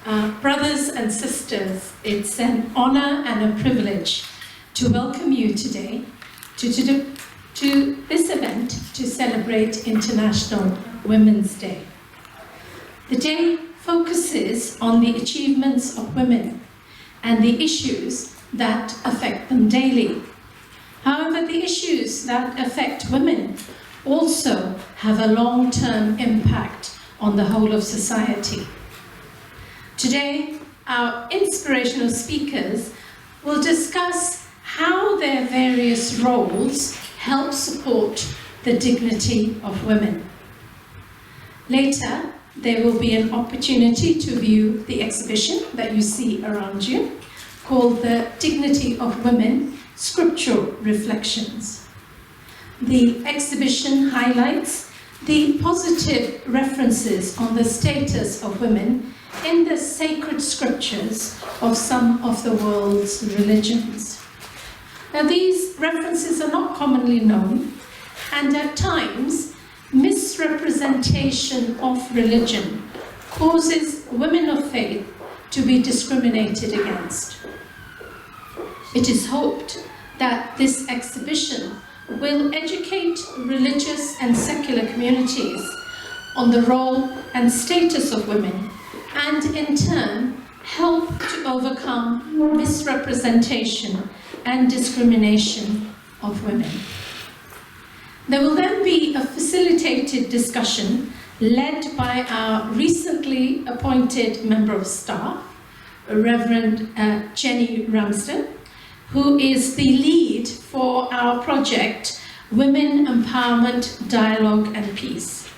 Brothers and sisters, it's an honor and a privilege to welcome you today to this event to celebrate International Women's Day. The day focuses on the achievements of women and the issues that affect them daily. However, the issues that affect women also have a long-term impact on the whole of society. Today, our inspirational speakers will discuss how their various roles help support the dignity of women. Later, there will be an opportunity to view the exhibition that you see around you, called The Dignity of Women, Scriptural Reflections. The exhibition highlights the positive references on the status of women in the sacred scriptures of some of the world's religions. Now, these references are not commonly known, and at times, misrepresentation of religion causes women of faith to be discriminated against. It is hoped that this exhibition will educate religious and secular communities on the role and status of women, and in turn help to overcome misrepresentation and discrimination of women. There will then be a facilitated discussion led by our recently appointed member of staff, Reverend Jenny Ramsden, who is the lead for our project, Women Empowerment, Dialogue and Peace.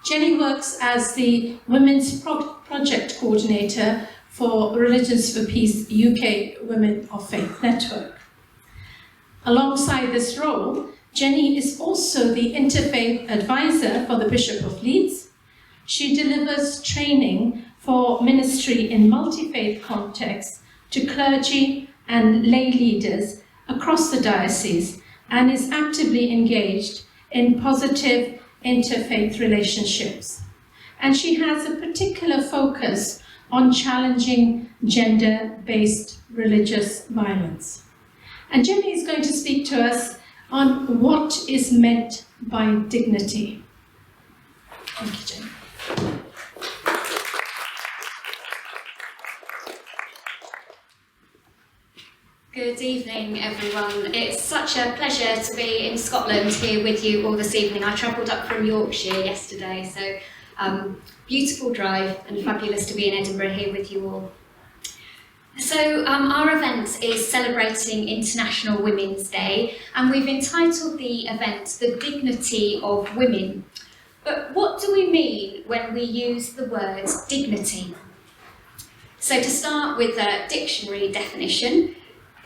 Jenny works as the Women's Project Coordinator for Religions for Peace UK Women of Faith Network. Alongside this role, Jenny is also the Interfaith Advisor for the Bishop of Leeds. She delivers training for ministry in multi-faith contexts to clergy and lay leaders across the diocese, and is actively engaged in positive interfaith relationships. And she has a particular focus on challenging gender-based religious violence. And Jenny is going to speak to us on what is meant by dignity. Thank you, Jenny. Good evening, everyone. It's such a pleasure to be in Scotland here with you all this evening. I travelled up from Yorkshire yesterday, so beautiful drive and fabulous to be in Edinburgh here with you all. So our event is celebrating International Women's Day, and we've entitled the event The Dignity of Women. But what do we mean when we use the word dignity? So to start with a dictionary definition,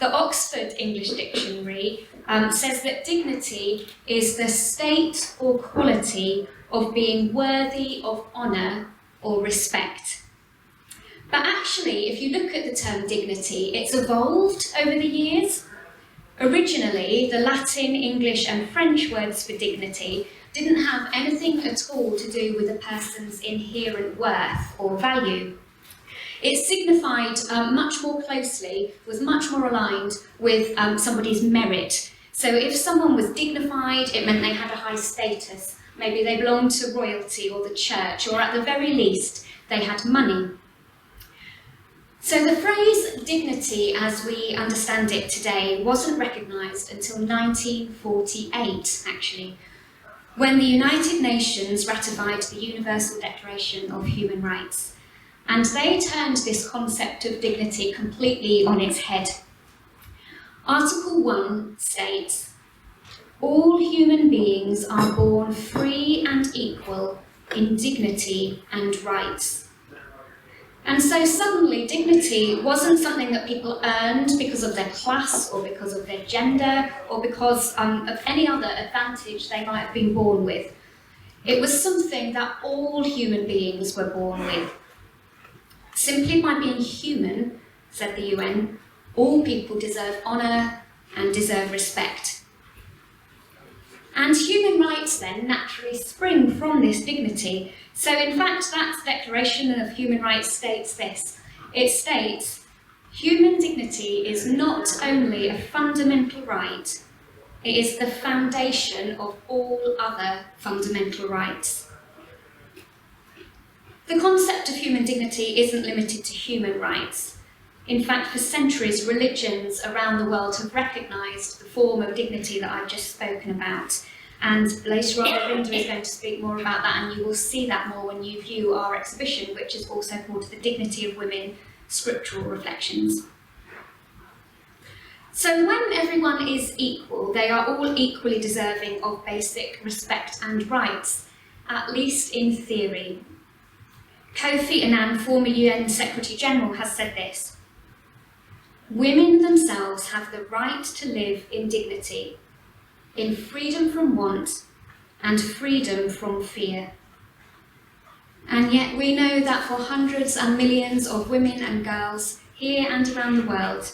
the Oxford English Dictionary says that dignity is the state or quality of being worthy of honour or respect. But actually, if you look at the term dignity, it's evolved over the years. Originally, the Latin, English and French words for dignity didn't have anything at all to do with a person's inherent worth or value. It signified much more closely, was much more aligned with somebody's merit. So if someone was dignified, it meant they had a high status. Maybe they belonged to royalty or the church, or at the very least, they had money. So the phrase dignity, as we understand it today, wasn't recognised until 1948, actually, when the United Nations ratified the Universal Declaration of Human Rights. And they turned this concept of dignity completely on its head. Article 1 states, "All human beings are born free and equal in dignity and rights." And so suddenly dignity wasn't something that people earned because of their class or because of their gender or because of any other advantage they might have been born with. It was something that all human beings were born with. Simply by being human, said the UN, all people deserve honour and deserve respect. And human rights then naturally spring from this dignity. So in fact, that Declaration of Human Rights states this. It states, human dignity is not only a fundamental right, it is the foundation of all other fundamental rights. The concept of human dignity isn't limited to human rights. In fact, for centuries, religions around the world have recognised the form of dignity that I've just spoken about. And later on, Ravinder is going to speak more about that, and you will see that more when you view our exhibition, which is also called The Dignity of Women, Scriptural Reflections. So when everyone is equal, they are all equally deserving of basic respect and rights, at least in theory. Kofi Annan, former UN Secretary General, has said this: women themselves have the right to live in dignity, in freedom from want and freedom from fear. And yet we know that for hundreds and millions of women and girls here and around the world,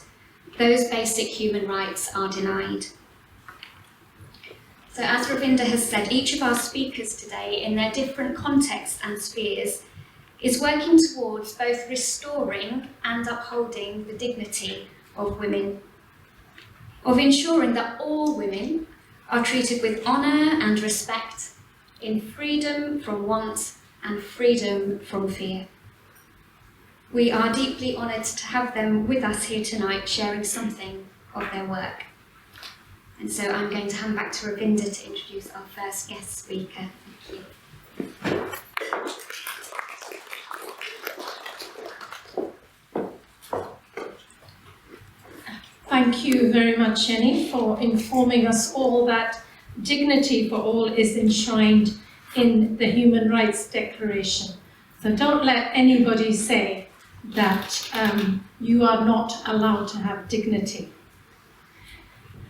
those basic human rights are denied. So as Ravinder has said, each of our speakers today, in their different contexts and spheres, is working towards both restoring and upholding the dignity of women, of ensuring that all women are treated with honour and respect, in freedom from want and freedom from fear. We are deeply honoured to have them with us here tonight, sharing something of their work. And so I'm going to hand back to Ravinder to introduce our first guest speaker. Thank you. Thank you very much, Jenny, for informing us all that dignity for all is enshrined in the Human Rights Declaration. So don't let anybody say that you are not allowed to have dignity.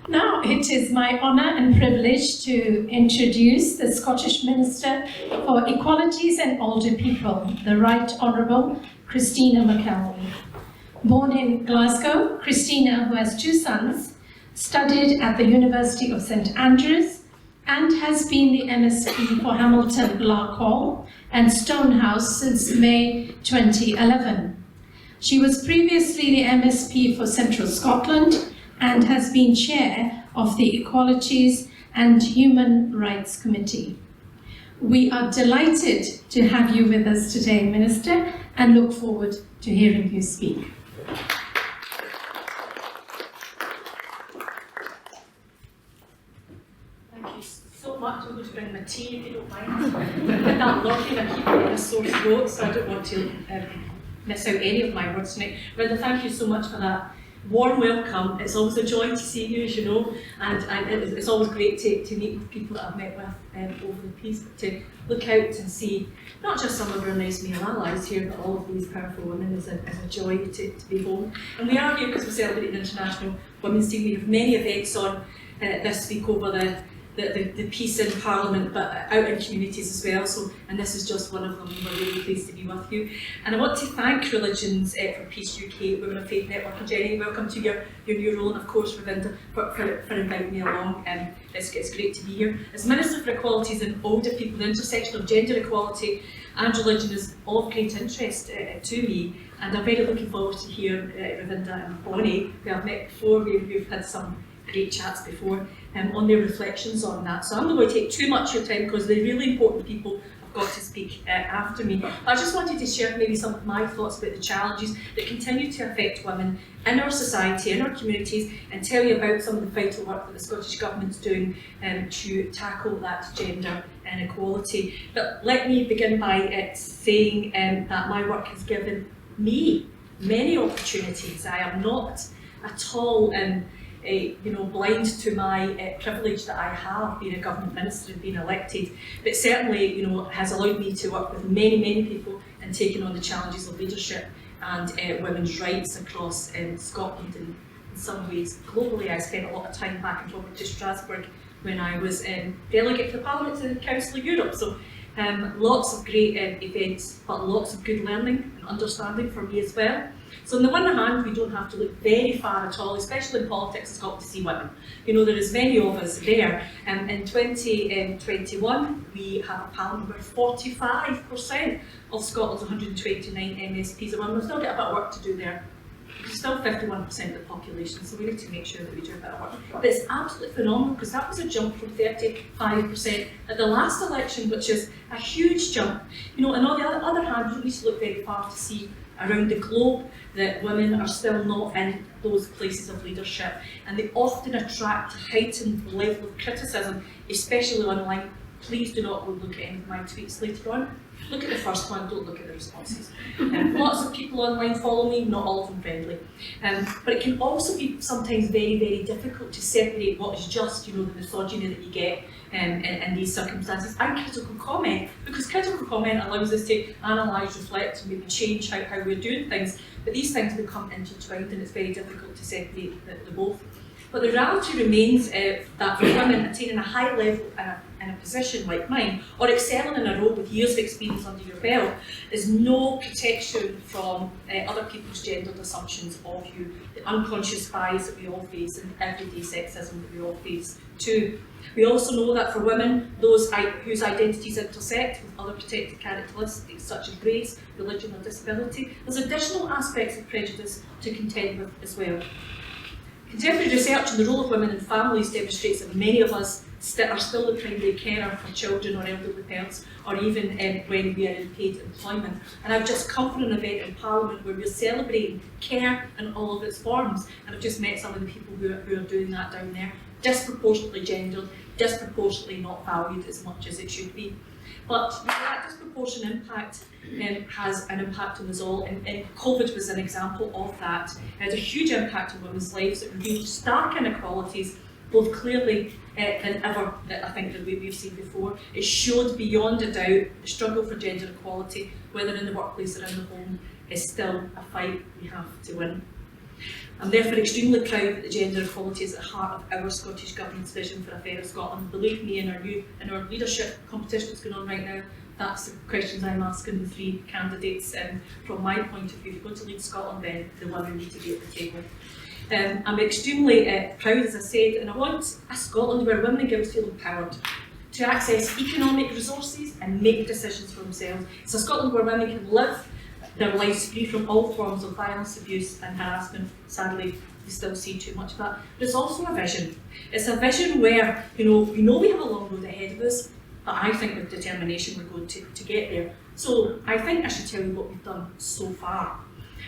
Now it is my honour and privilege to introduce the Scottish Minister for Equalities and Older People, the Right Honourable Christina McKelvie. Born in Glasgow, Christina, who has two sons, studied at the University of St Andrews and has been the MSP for Hamilton Larkhall and Stonehouse since May 2011. She was previously the MSP for Central Scotland and has been chair of the Equalities and Human Rights Committee. We are delighted to have you with us today, Minister, and look forward to hearing you speak. Thank you so much. I'm going to bring my tea if you don't mind. With that looking, I keep getting a sore throat, so I don't want to miss out any of my words tonight. Ravinder, thank you so much for that warm welcome. It's always a joy to see you, as you know, and it's always great to meet with people that I've met with over the piece, but to look out and see not just some of our nice male allies here, but all of these powerful women is a joy to be home. And we are here because we're celebrating International Women's Day. We have many events on this week over the peace in Parliament, but out in communities as well. So, and this is just one of them. We're really pleased to be with you. And I want to thank Religions for Peace UK, Women of Faith Network, and Jenny, welcome to your new role, and of course Ravinder for inviting me along. It's great to be here. As Minister for Equalities and Older People, the intersection of gender equality and religion is of great interest to me, and I'm very looking forward to hear Ravinder and Bonnie, who I've met before. We've had some great chats before, on their reflections on that. So I'm not going to take too much of your time because they're really important people have got to speak after me. But I just wanted to share maybe some of my thoughts about the challenges that continue to affect women in our society, in our communities, and tell you about some of the vital work that the Scottish Government's doing to tackle that gender inequality. But let me begin by saying that my work has given me many opportunities. I am not at all blind to my privilege that I have being a government minister and being elected, but certainly has allowed me to work with many people and taking on the challenges of leadership and women's rights across Scotland and in some ways globally. I spent a lot of time back and forth to Strasbourg when I was delegate to the Parliament to the Council of Europe, so Lots of great events, but lots of good learning and understanding for me as well. So on the one hand, we don't have to look very far at all, especially in politics, it's got to see women. You know, there is many of us there. In 2021, we have a parliament where 45% of Scotland's 129 MSPs are women. We've still got a bit of work to do there. We're still 51% of the population, so we need to make sure that we do a bit of work. But it's absolutely phenomenal, because that was a jump from 35% at the last election, which is a huge jump. You know, and on the other hand, you don't need to look very far to see around the globe that women are still not in those places of leadership, and they often attract a heightened level of criticism, especially online. Please do not go look at any of my tweets later on. Look at the first one, don't look at the responses. Lots of people online follow me, not all of them friendly. But it can also be sometimes very, very difficult to separate what is just, you know, the misogyny that you get in these circumstances, and critical comment, because critical comment allows us to analyse, reflect, and maybe change how we're doing things. But these things become intertwined, and it's very difficult to separate the both. But the reality remains that for women attaining a high level in a position like mine, or excelling in a role with years of experience under your belt, is no protection from other people's gendered assumptions of you, the unconscious bias that we all face, and everyday sexism that we all face too. We also know that for women, those whose identities intersect with other protected characteristics such as race, religion or disability, there's additional aspects of prejudice to contend with as well. Contemporary research on the role of women in families demonstrates that many of us are still the primary carer for children or elderly parents, or even when we are in paid employment. And I've just come from an event in Parliament where we're celebrating care in all of its forms, and I've just met some of the people who are doing that down there. Disproportionately gendered, disproportionately not valued as much as it should be. But that disproportionate impact has an impact on us all, and COVID was an example of that. It had a huge impact on women's lives. It revealed stark inequalities, both clearly than ever, that I think that we've seen before. It showed beyond a doubt the struggle for gender equality, whether in the workplace or in the home, is still a fight we have to win. I'm therefore extremely proud that gender equality is at the heart of our Scottish Government's vision for a fairer Scotland. Believe me, in our leadership competition that's going on right now, that's the questions I'm asking the three candidates. From my point of view, if you're going to lead Scotland, then the women need to be at the table. I'm extremely proud, as I said, and I want a Scotland where women and girls feel empowered to access economic resources and make decisions for themselves. It's a Scotland where women can live their lives free from all forms of violence, abuse and harassment. Sadly, we still see too much of that. But it's also a vision. It's a vision where, we know we have a long road ahead of us, but I think with determination we're going to get there. So I think I should tell you what we've done so far.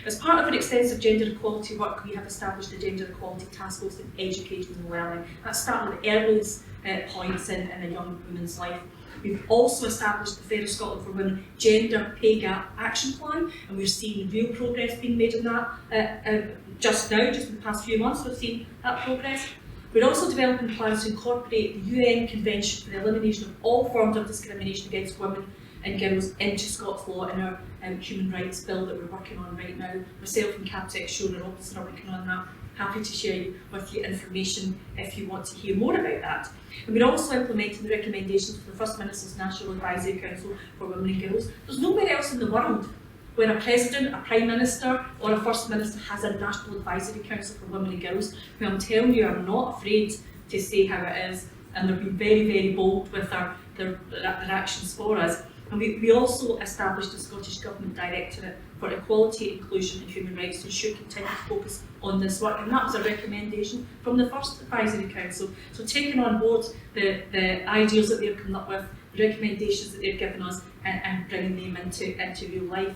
As part of our extensive gender equality work, we have established the Gender Equality Task Force in Education and Learning. That started at the earliest points in a young woman's life. We've also established the Fairer Scotland for Women Gender Pay Gap Action Plan, and we're seeing real progress being made on that just now, just in the past few months we've seen that progress. We're also developing plans to incorporate the UN Convention for the Elimination of All Forms of Discrimination Against Women and Girls into Scots law in our Human Rights Bill that we're working on right now. Myself and Captec Shore are obviously working on that. Happy to share with you information if you want to hear more about that. And we're also implementing the recommendations for the First Minister's National Advisory Council for Women and Girls. There's nowhere else in the world where a President, a Prime Minister or a First Minister has a National Advisory Council for Women and Girls, who I'm telling you are not afraid to say how it is, and they've been very, very bold with their actions for us. And we also established a Scottish Government Directorate for Equality, Inclusion and Human Rights to ensure continued focus on this work, and that was a recommendation from the First Advisory Council. So taking on board the ideas that they've come up with, the recommendations that they've given us, and bringing them into real life.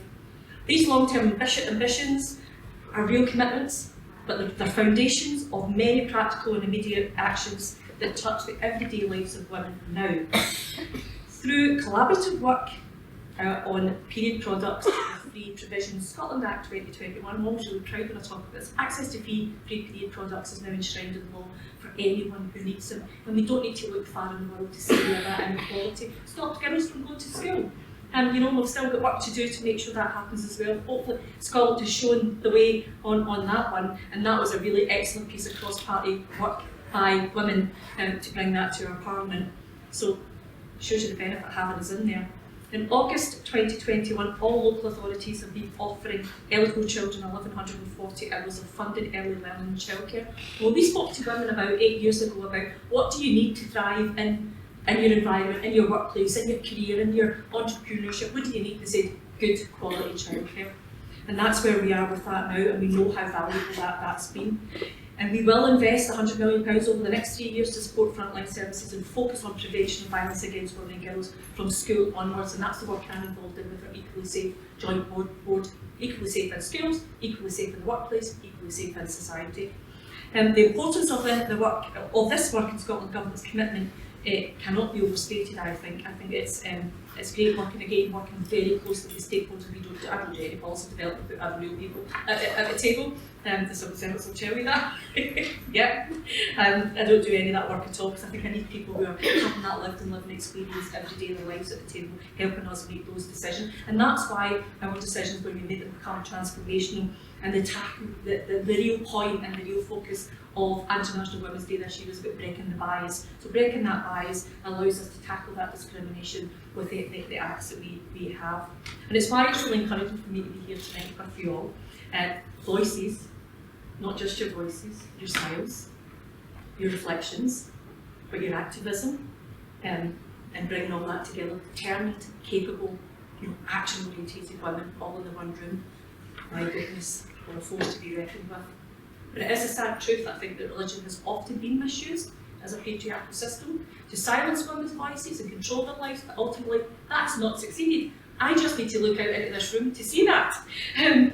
These long-term ambitions are real commitments, but they're foundations of many practical and immediate actions that touch the everyday lives of women now. Through collaborative work on period products and free provisions, Scotland Act 2021, I'm always really proud when I talk about this. Access to free period products is now enshrined in law for anyone who needs them, and we don't need to look far in the world to see where that inequality stops girls from going to school. And we've still got work to do to make sure that happens as well. Hopefully Scotland has shown the way on that one, and that was a really excellent piece of cross-party work by women to bring that to our Parliament. So shows you the benefit of having us in there. In August 2021, all local authorities have been offering eligible children 1,140 hours of funded early learning and childcare. Well, we spoke to women about 8 years ago about what do you need to thrive in your environment, in your workplace, in your career, in your entrepreneurship. What do you need? They said good quality childcare. And that's where we are with that now, and we know how valuable that's been. And we will invest £100 million over the next 3 years to support frontline services and focus on prevention of violence against women and girls from school onwards, and that's the work I'm involved in with our Equally Safe Joint Board. Equally safe in schools, equally safe in the workplace, equally safe in society. The importance of this work in Scotland Government's commitment cannot be overstated, I think. I think it's great working very closely with stakeholders. I don't do any policy development, but other real people at the table. The civil service will tell you that. Yeah. I don't do any of that work at all, because I think I need people who are having that lived and living experience every day in their lives at the table, helping us make those decisions. And that's why our decisions, when we made them, become transformational, and the real point and the real focus of International Women's Day this year is about breaking the bias. So breaking that bias allows us to tackle that discrimination with the acts that we have. And it's why it's really encouraging for me to be here tonight with you all. Voices, not just your voices, your smiles, your reflections, but your activism, and bringing all that together. Determined, capable, action-oriented women all in the one room. My goodness, we're a force to be reckoned with. But it is a sad truth, I think, that religion has often been misused as a patriarchal system to silence women's voices and control their lives, but ultimately that's not succeeded. I just need to look out into this room to see that.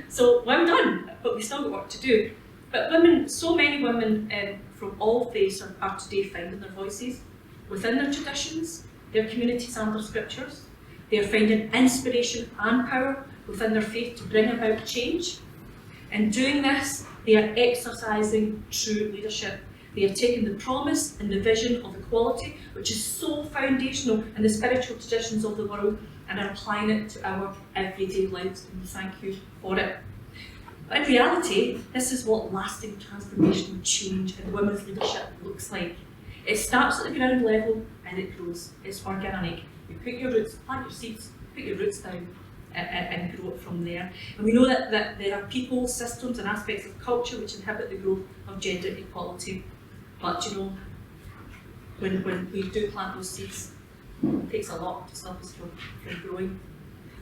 So well done, but we still got work to do. But women, so many women from all faiths are today finding their voices within their traditions, their communities and their scriptures. They are finding inspiration and power within their faith to bring about change. In doing this, they are exercising true leadership. They are taking the promise and the vision of equality, which is so foundational in the spiritual traditions of the world, and are applying it to our everyday lives, and we thank you for it. But in reality, this is what lasting transformational change in women's leadership looks like. It starts at the ground level and it grows. It's organic. You put your roots, plant your seeds, put your roots down, and grow it from there. And we know that there are people, systems and aspects of culture which inhibit the growth of gender equality. But when we do plant those seeds, it takes a lot to stop us from growing.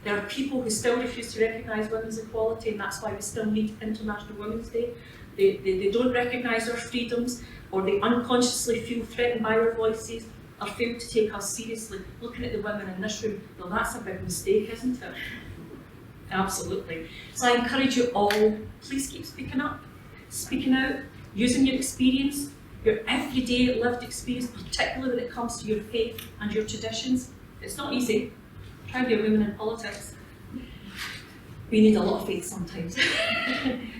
There are people who still refuse to recognise women's equality, and that's why we still need International Women's Day. They don't recognise our freedoms, or they unconsciously feel threatened by our voices, or fail to take us seriously. Looking at the women in this room, well, that's a big mistake, isn't it? Absolutely. So I encourage you all, please keep speaking up, speaking out, using your experience, your everyday lived experience, particularly when it comes to your faith and your traditions. It's not easy. Try to be a woman in politics. We need a lot of faith sometimes.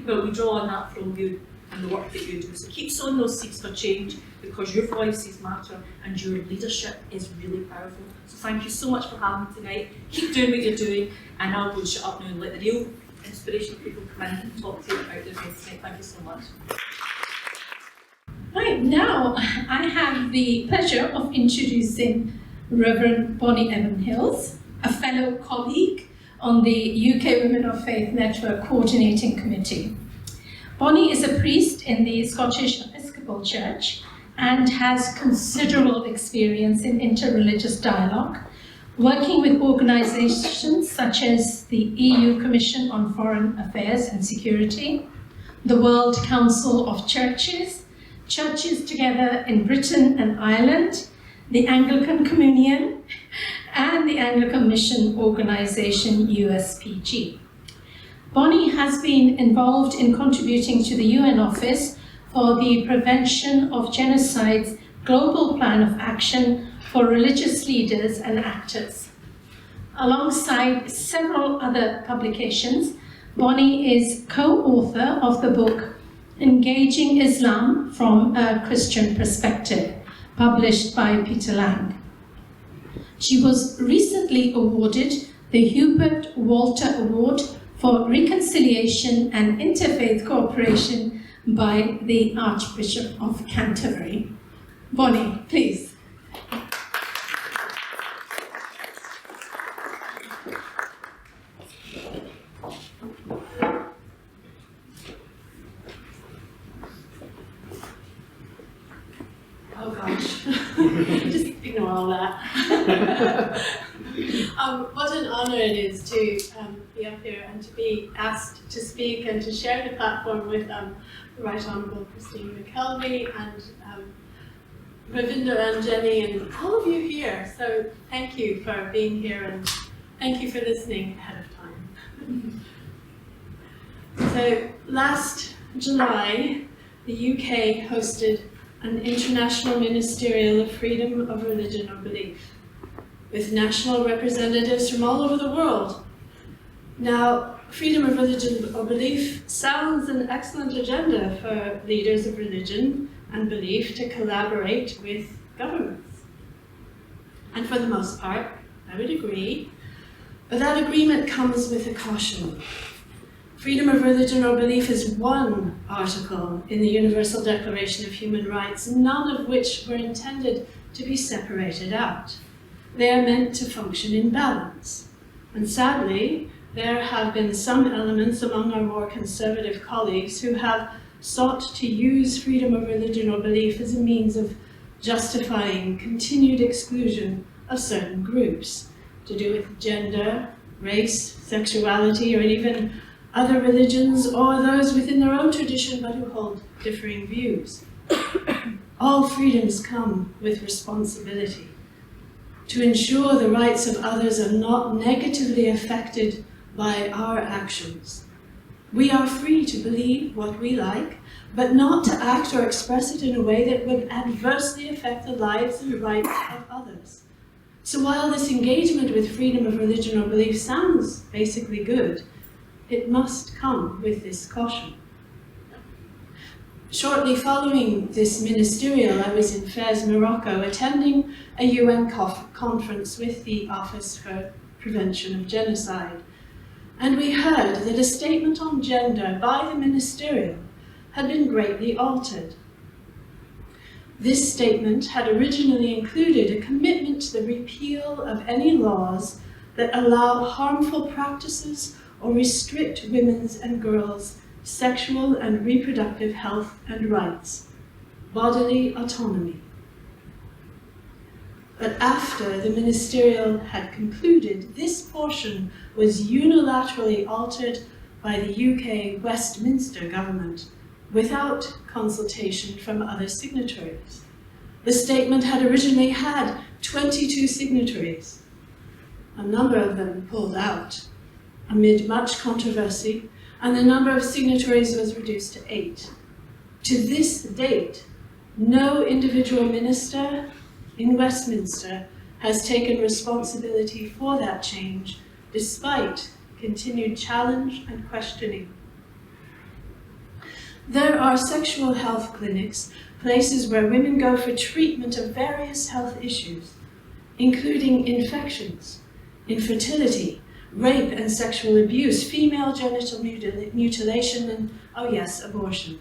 But we draw on that from you and the work that you do. So keep sowing those seeds for change, because your voices matter and your leadership is really powerful. So thank you so much for having me tonight. Keep doing what you're doing, and I'll go shut up now and let the real inspirational people come in and talk to you about their faith tonight. Thank you so much. Right, now I have the pleasure of introducing Reverend Bonnie Evan-Hills, a fellow colleague on the UK Women of Faith Network Coordinating Committee. Bonnie is a priest in the Scottish Episcopal Church and has considerable experience in interreligious dialogue, working with organisations such as the EU Commission on Foreign Affairs and Security, the World Council of Churches, Churches Together in Britain and Ireland, the Anglican Communion, and the Anglican Mission Organisation USPG. Bonnie has been involved in contributing to the UN Office for the Prevention of Genocide's Global Plan of Action for Religious Leaders and Actors. Alongside several other publications, Bonnie is co-author of the book Engaging Islam from a Christian Perspective, published by Peter Lang. She was recently awarded the Hubert Walter Award for Reconciliation and Interfaith Cooperation by the Archbishop of Canterbury. Bonnie, please. all that. What an honour it is to be up here and to be asked to speak and to share the platform with the Right Honourable Christina McKelvie and Ravinder and Jenny and all of you here. So thank you for being here and thank you for listening ahead of time. So last July, the UK hosted an International Ministerial of Freedom of Religion or Belief, with national representatives from all over the world. Now, freedom of religion or belief sounds an excellent agenda for leaders of religion and belief to collaborate with governments. And for the most part, I would agree, but that agreement comes with a caution. Freedom of religion or belief is one article in the Universal Declaration of Human Rights, none of which were intended to be separated out. They are meant to function in balance. And sadly, there have been some elements among our more conservative colleagues who have sought to use freedom of religion or belief as a means of justifying continued exclusion of certain groups, to do with gender, race, sexuality, or even other religions, or those within their own tradition but who hold differing views. All freedoms come with responsibility to ensure the rights of others are not negatively affected by our actions. We are free to believe what we like, but not to act or express it in a way that would adversely affect the lives and rights of others. So while this engagement with freedom of religion or belief sounds basically good, it must come with this caution. Shortly following this ministerial, I was in Fez, Morocco, attending a UN conference with the Office for Prevention of Genocide. And we heard that a statement on gender by the ministerial had been greatly altered. This statement had originally included a commitment to the repeal of any laws that allow harmful practices or restrict women's and girls' sexual and reproductive health and rights, bodily autonomy. But after the ministerial had concluded, this portion was unilaterally altered by the UK Westminster government without consultation from other signatories. The statement had originally had 22 signatories. A number of them pulled out amid much controversy, and the number of signatories was reduced to 8. To this date, no individual minister in Westminster has taken responsibility for that change, despite continued challenge and questioning. There are sexual health clinics, places where women go for treatment of various health issues, including infections, infertility, rape and sexual abuse, female genital mutilation, and, oh yes, abortion.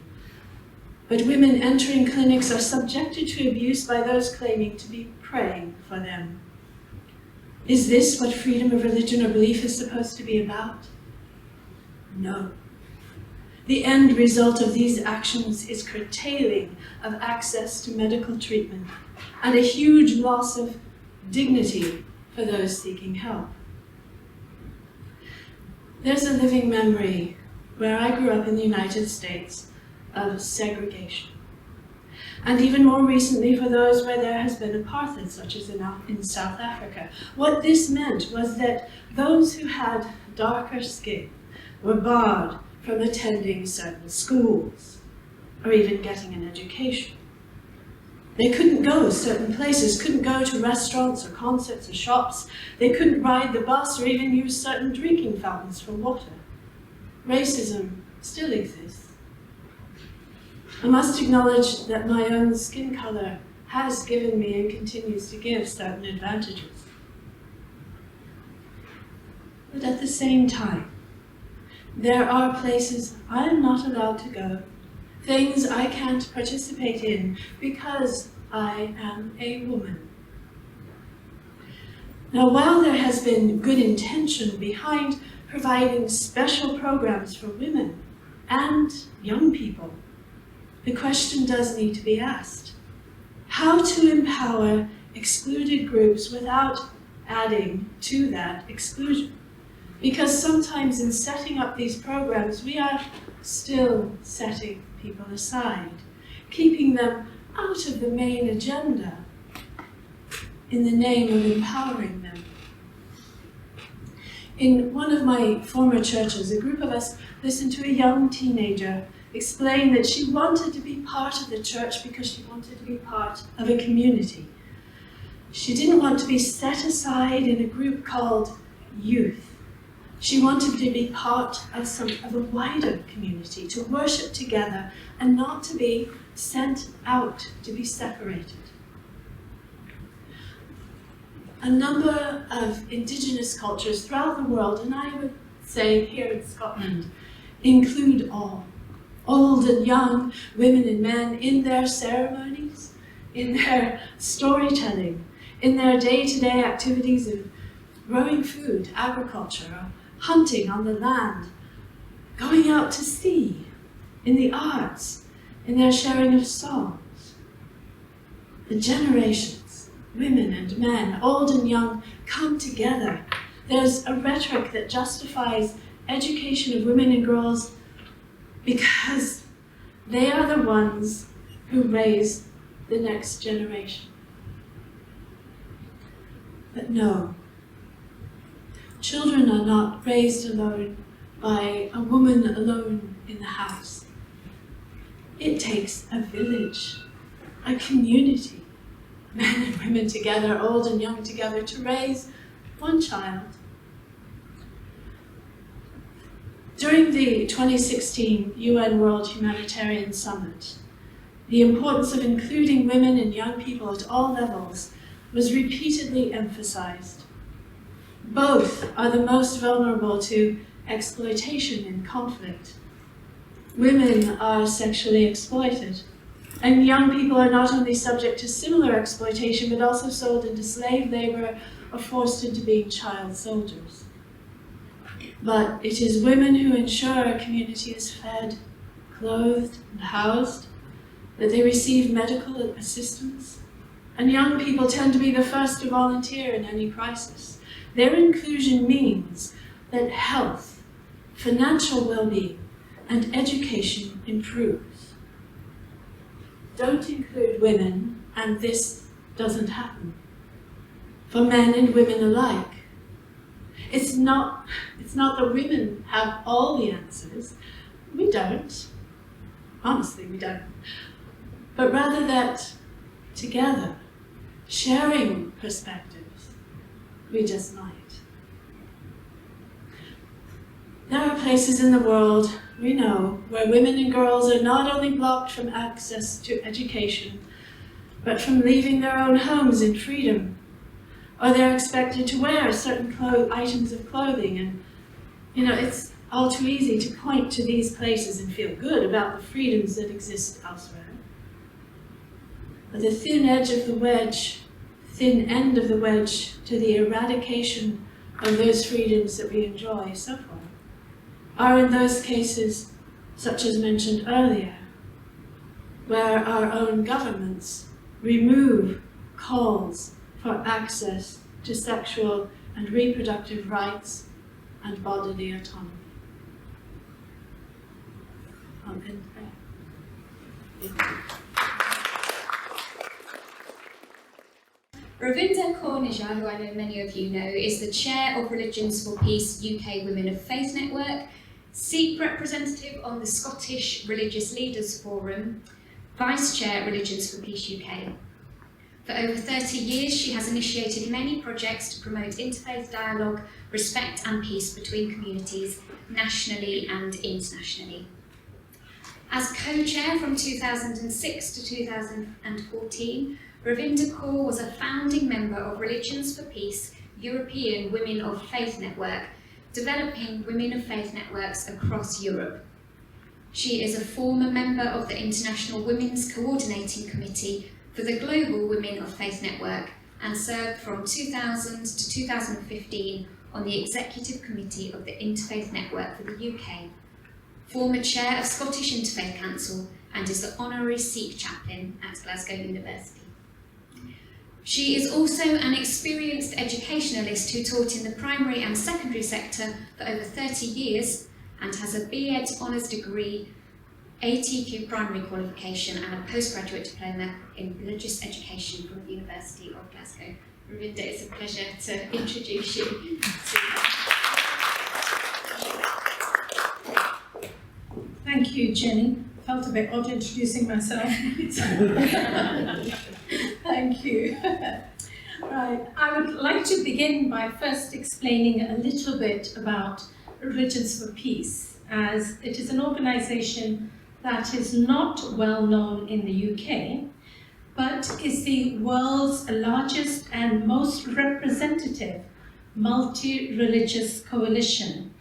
But women entering clinics are subjected to abuse by those claiming to be praying for them. Is this what freedom of religion or belief is supposed to be about? No. The end result of these actions is curtailing of access to medical treatment and a huge loss of dignity for those seeking help. There's a living memory where I grew up in the United States of segregation. And even more recently for those where there has been apartheid, such as in South Africa. What this meant was that those who had darker skin were barred from attending certain schools or even getting an education. They couldn't go certain places, couldn't go to restaurants or concerts or shops. They couldn't ride the bus or even use certain drinking fountains for water. Racism still exists. I must acknowledge that my own skin color has given me and continues to give certain advantages. But at the same time, there are places I am not allowed to go, things I can't participate in because I am a woman. Now, while there has been good intention behind providing special programs for women and young people, the question does need to be asked: how to empower excluded groups without adding to that exclusion. Because sometimes in setting up these programs, we are still setting people aside, keeping them out of the main agenda in the name of empowering them. In one of my former churches, a group of us listened to a young teenager explain that she wanted to be part of the church because she wanted to be part of a community. She didn't want to be set aside in a group called youth. She wanted to be part of a wider community, to worship together and not to be sent out, to be separated. A number of indigenous cultures throughout the world, and I would say here in Scotland, include all, old and young, women and men, in their ceremonies, in their storytelling, in their day-to-day activities of growing food, agriculture, or hunting on the land, going out to sea, in the arts, in their sharing of songs. The generations, women and men, old and young, come together. There's a rhetoric that justifies education of women and girls because they are the ones who raise the next generation. But no, children are not raised alone by a woman alone in the house. It takes a village, a community, men and women together, old and young together, to raise one child. During the 2016 UN World Humanitarian Summit, the importance of including women and young people at all levels was repeatedly emphasized. Both are the most vulnerable to exploitation and conflict. Women are sexually exploited, and young people are not only subject to similar exploitation, but also sold into slave labor or forced into being child soldiers. But it is women who ensure a community is fed, clothed, and housed, that they receive medical assistance, and young people tend to be the first to volunteer in any crisis. Their inclusion means that health, financial well-being, and education improves. Don't include women, and this doesn't happen. For men and women alike. It's not that women have all the answers. We don't. Honestly, we don't. But rather that together, sharing perspectives, we just might. There are places in the world, we know, where women and girls are not only blocked from access to education, but from leaving their own homes in freedom, or they're expected to wear certain items of clothing. And, it's all too easy to point to these places and feel good about the freedoms that exist elsewhere. But the thin end of the wedge to the eradication of those freedoms that we enjoy so far are in those cases, such as mentioned earlier, where our own governments remove calls for access to sexual and reproductive rights and bodily autonomy. I'll end there. Ravinder Kaur Nijjar, who I know many of you know, is the Chair of Religions for Peace UK Women of Faith Network, Sikh Representative on the Scottish Religious Leaders Forum, Vice Chair Religions for Peace UK. For over 30 years, she has initiated many projects to promote interfaith dialogue, respect and peace between communities, nationally and internationally. As co-chair from 2006 to 2014, Ravinder Kaur was a founding member of Religions for Peace European Women of Faith Network, developing women of faith networks across Europe. She is a former member of the International Women's Coordinating Committee for the Global Women of Faith Network and served from 2000 to 2015 on the Executive Committee of the Interfaith Network for the UK, former Chair of Scottish Interfaith Council and is the Honorary Sikh Chaplain at Glasgow University. She is also an experienced educationalist who taught in the primary and secondary sector for over 30 years and has a BEd Honours degree, ATQ primary qualification and a postgraduate diploma in religious education from the University of Glasgow. Ravinder, it's a pleasure to introduce you to Thank you, Jenny. Felt a bit odd introducing myself. Thank you. Right, I would like to begin by first explaining a little bit about Religions for Peace, as it is an organisation that is not well known in the UK, but is the world's largest and most representative multi-religious coalition,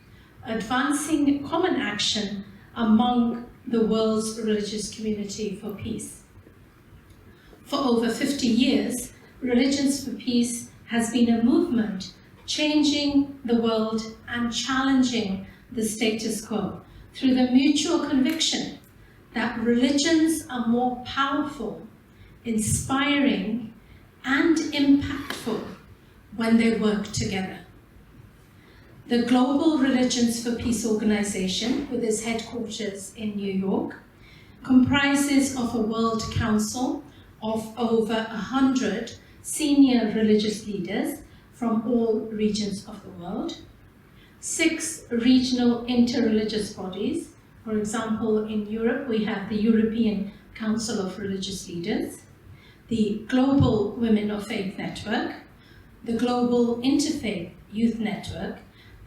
advancing common action among the world's religious community for peace. For over 50 years, Religions for Peace has been a movement changing the world and challenging the status quo through the mutual conviction that religions are more powerful, inspiring, and impactful when they work together. The Global Religions for Peace organization, with its headquarters in New York, comprises of a World Council of over 100 senior religious leaders from all regions of the world, 6 regional interreligious bodies. For example, in Europe, we have the European Council of Religious Leaders, the Global Women of Faith Network, the Global Interfaith Youth Network,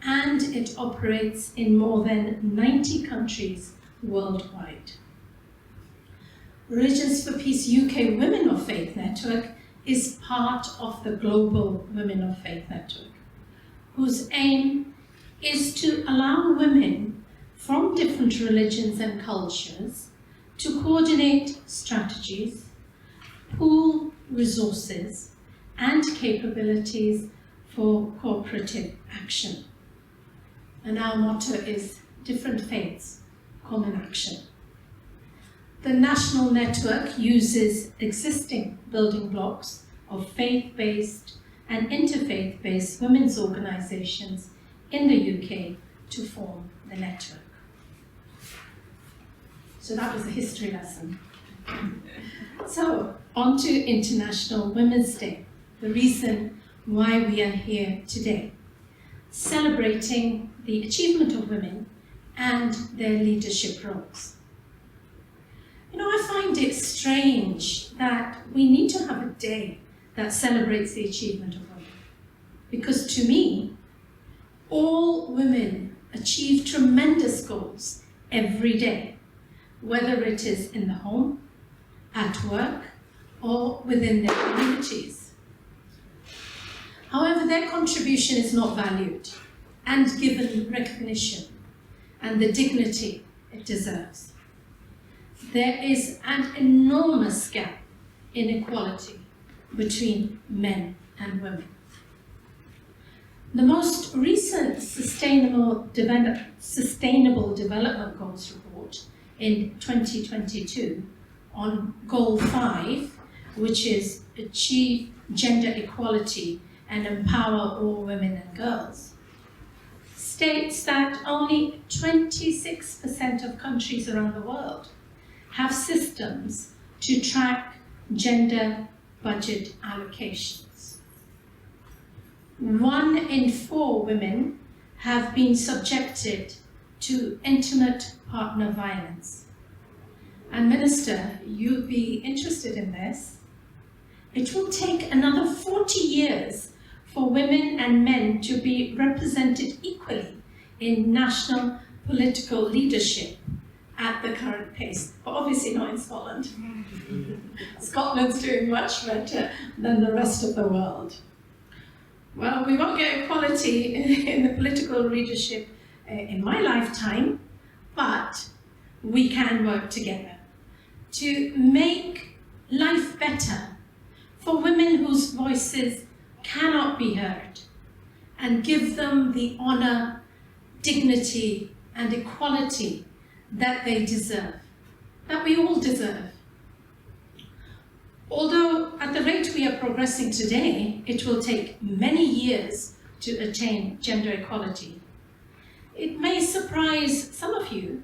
and it operates in more than 90 countries worldwide. Religions for Peace UK Women of Faith Network is part of the Global Women of Faith Network, whose aim is to allow women from different religions and cultures to coordinate strategies, pool resources, and capabilities for cooperative action. And our motto is different faiths, common action. The national network uses existing building blocks of faith-based and interfaith-based women's organisations in the UK to form the network. So that was a history lesson. So, on to International Women's Day, the reason why we are here today, celebrating the achievement of women and their leadership roles. You know, I find it strange that we need to have a day that celebrates the achievement of women, because to me, all women achieve tremendous goals every day, whether it is in the home, at work, or within their communities. However, their contribution is not valued and given recognition and the dignity it deserves. There is an enormous gap in equality between men and women. The most recent Sustainable Development Goals report in 2022 on Goal 5, which is achieve gender equality and empower all women and girls, states that only 26% of countries around the world have systems to track gender budget allocations. 1 in 4 women have been subjected to intimate partner violence. And Minister, you'd be interested in this. It will take another 40 years for women and men to be represented equally in national political leadership at the current pace, but obviously not in Scotland. Scotland's doing much better than the rest of the world. Well, we won't get equality in the political leadership in my lifetime, but we can work together to make life better for women whose voices cannot be heard, and give them the honour, dignity, and equality that they deserve, that we all deserve. Although at the rate we are progressing today, it will take many years to attain gender equality. It may surprise some of you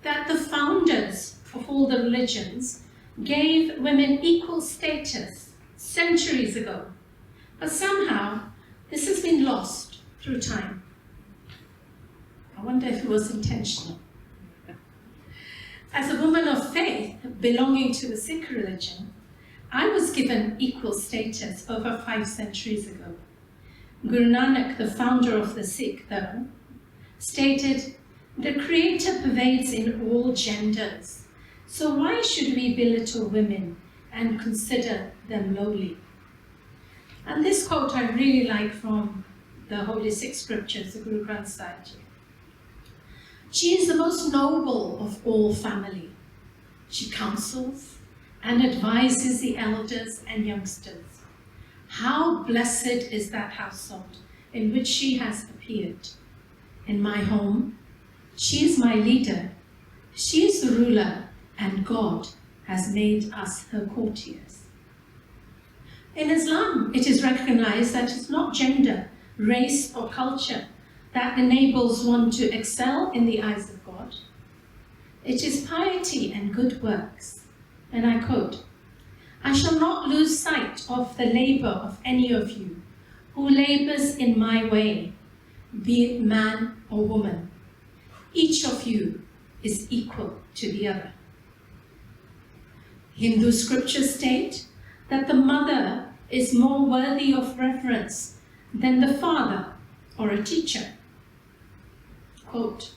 that the founders of all the religions gave women equal status centuries ago, but somehow this has been lost through time. I wonder if it was intentional. As a woman of faith belonging to the Sikh religion, I was given equal status over 5 centuries ago. Guru Nanak, the founder of the Sikh, though, stated, "The Creator pervades in all genders, so why should we belittle women and consider them lowly?" And this quote I really like from the Holy Sikh Scriptures, the Guru Granth Sahib. She is the most noble of all family. She counsels and advises the elders and youngsters. How blessed is that household in which she has appeared. In my home, she is my leader. She is the ruler, and God has made us her courtiers. In Islam, it is recognized that it's not gender, race, or culture that enables one to excel in the eyes of God. It is piety and good works. And I quote, "I shall not lose sight of the labor of any of you who labors in my way, be it man or woman. Each of you is equal to the other." Hindu scriptures state that the mother is more worthy of reverence than the father or a teacher. Quote,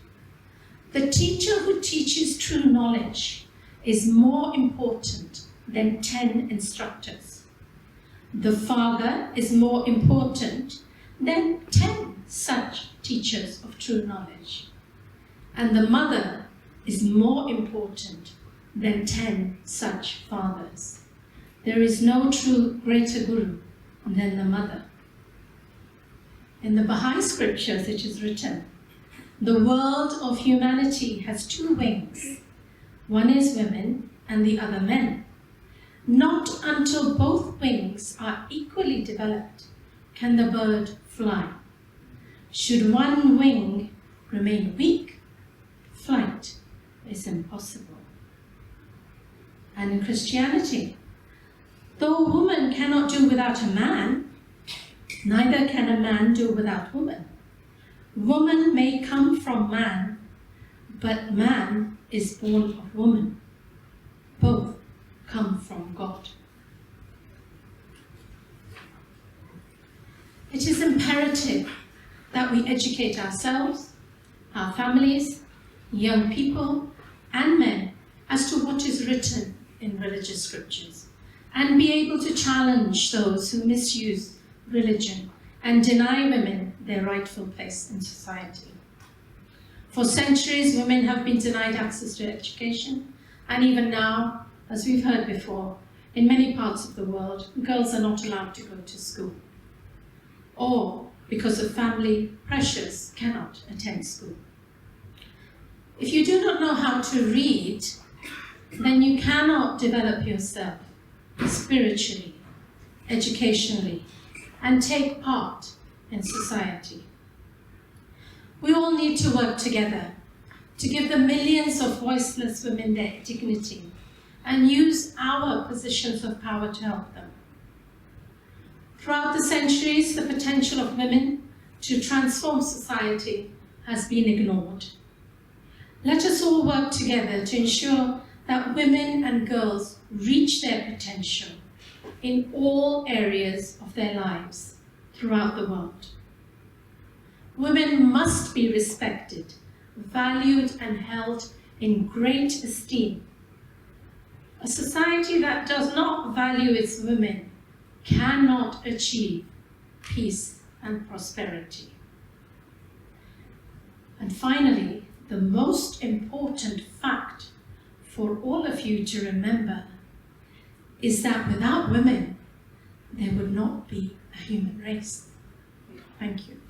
"The teacher who teaches true knowledge is more important than 10 instructors. The father is more important than 10 such teachers of true knowledge. And the mother is more important than 10 such fathers. There is no true greater guru than the mother." In the Baha'i scriptures it is written, "The world of humanity has 2 wings. One is women and the other men. Not until both wings are equally developed can the bird fly. Should one wing remain weak, flight is impossible." And in Christianity, though a woman cannot do without a man, neither can a man do without woman. Woman may come from man, but man is born of woman. Both come from God. It is imperative that we educate ourselves, our families, young people, and men as to what is written in religious scriptures, and be able to challenge those who misuse religion and deny women their rightful place in society. For centuries, women have been denied access to education, and even now, as we've heard before, in many parts of the world, girls are not allowed to go to school, or because of family pressures, cannot attend school. If you do not know how to read, then you cannot develop yourself spiritually, educationally, and take part in society. We all need to work together to give the millions of voiceless women their dignity and use our positions of power to help them. Throughout the centuries, the potential of women to transform society has been ignored. Let us all work together to ensure that women and girls reach their potential in all areas of their lives throughout the world. Women must be respected, valued, and held in great esteem. A society that does not value its women cannot achieve peace and prosperity. And finally, the most important fact for all of you to remember is that without women, there would not be a human race. Thank you.